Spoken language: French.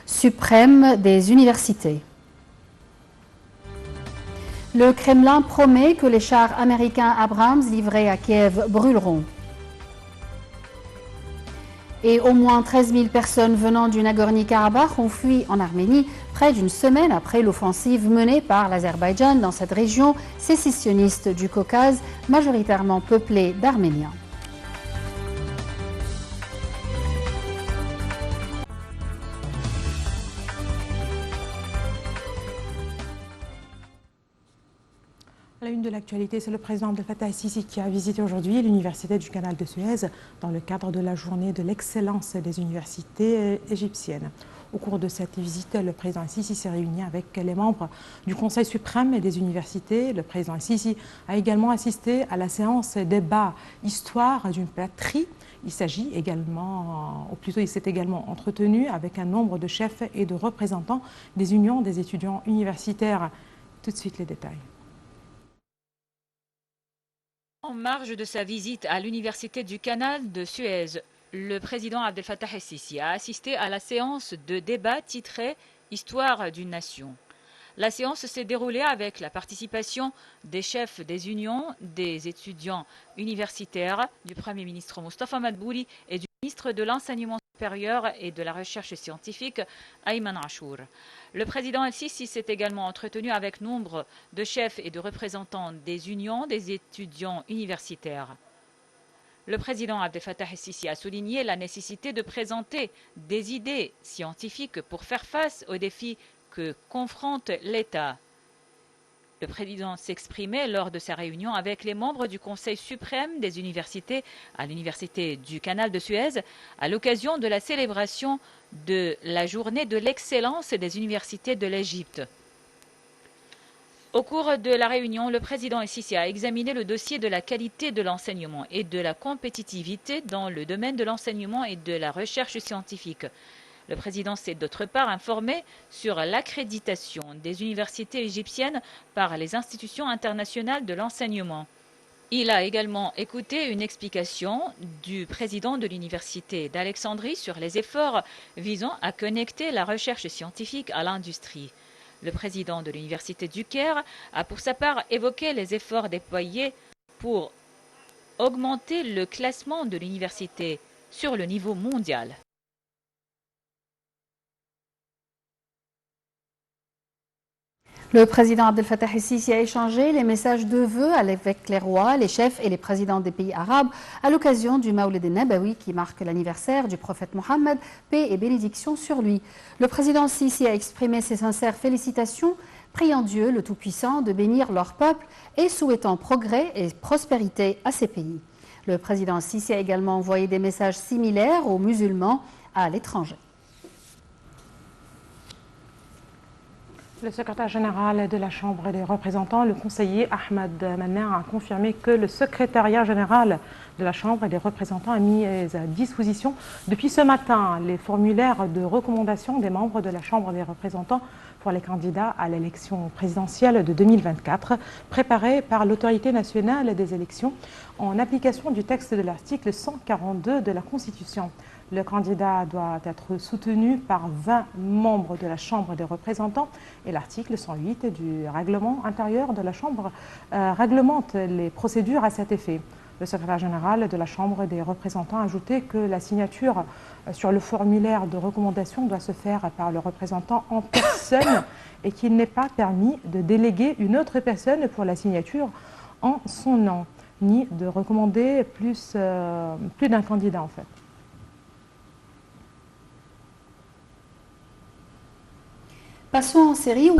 suprême des universités. Le Kremlin promet que les chars américains Abrams livrés à Kiev brûleront. Et au moins 13 000 personnes venant du Nagorno-Karabakh ont fui en Arménie près d'une semaine après l'offensive menée par l'Azerbaïdjan dans cette région sécessionniste du Caucase, majoritairement peuplée d'Arméniens. La une de l'actualité, c'est le président Abdel Fattah el-Sisi qui a visité aujourd'hui l'université du canal de Suez dans le cadre de la journée de l'excellence des universités égyptiennes. Au cours de cette visite, le président el-Sisi s'est réuni avec les membres du Conseil suprême des universités. Le président el-Sisi a également assisté à la séance débat Histoire d'une patrie. Il s'est également entretenu avec un nombre de chefs et de représentants des unions des étudiants universitaires. Tout de suite les détails. En marge de sa visite à l'université du canal de Suez, le président Abdel Fattah el-Sisi a assisté à la séance de débat titrée « Histoire d'une nation ». La séance s'est déroulée avec la participation des chefs des unions, des étudiants universitaires, du Premier ministre Mostafa Madbouli et du ministre de l'Enseignement supérieur et de la Recherche scientifique, Ayman Achour. Le président el-Sisi s'est également entretenu avec nombre de chefs et de représentants des unions des étudiants universitaires. Le président Abdel Fattah el-Sisi a souligné la nécessité de présenter des idées scientifiques pour faire face aux défis que confronte l'État. Le président s'exprimait lors de sa réunion avec les membres du Conseil suprême des universités à l'université du canal de Suez à l'occasion de la célébration de la journée de l'excellence des universités de l'Égypte. Au cours de la réunion, le président el-Sisi a examiné le dossier de la qualité de l'enseignement et de la compétitivité dans le domaine de l'enseignement et de la recherche scientifique. Le président s'est d'autre part informé sur l'accréditation des universités égyptiennes par les institutions internationales de l'enseignement. Il a également écouté une explication du président de l'université d'Alexandrie sur les efforts visant à connecter la recherche scientifique à l'industrie. Le président de l'université du Caire a pour sa part évoqué les efforts déployés pour augmenter le classement de l'université sur le niveau mondial. Le président Abdel Fattah el-Sisi a échangé les messages de vœux avec les rois, les chefs et les présidents des pays arabes à l'occasion du Mawlid al-Nabawi qui marque l'anniversaire du prophète Mohammed, paix et bénédiction sur lui. Le président Sisi a exprimé ses sincères félicitations, priant Dieu, le Tout-Puissant, de bénir leur peuple et souhaitant progrès et prospérité à ces pays. Le président Sisi a également envoyé des messages similaires aux musulmans à l'étranger. Le secrétaire général de la Chambre des représentants, le conseiller Ahmed Manner, a confirmé que le secrétariat général de la Chambre des représentants a mis à disposition depuis ce matin les formulaires de recommandation des membres de la Chambre des représentants pour les candidats à l'élection présidentielle de 2024, préparés par l'autorité nationale des élections en application du texte de l'article 142 de la Constitution. Le candidat doit être soutenu par 20 membres de la Chambre des représentants et l'article 108 du règlement intérieur de la Chambre réglemente les procédures à cet effet. Le secrétaire général de la Chambre des représentants a ajouté que la signature sur le formulaire de recommandation doit se faire par le représentant en personne et qu'il n'est pas permis de déléguer une autre personne pour la signature en son nom, ni de recommander plus d'un candidat en fait. Passons en série.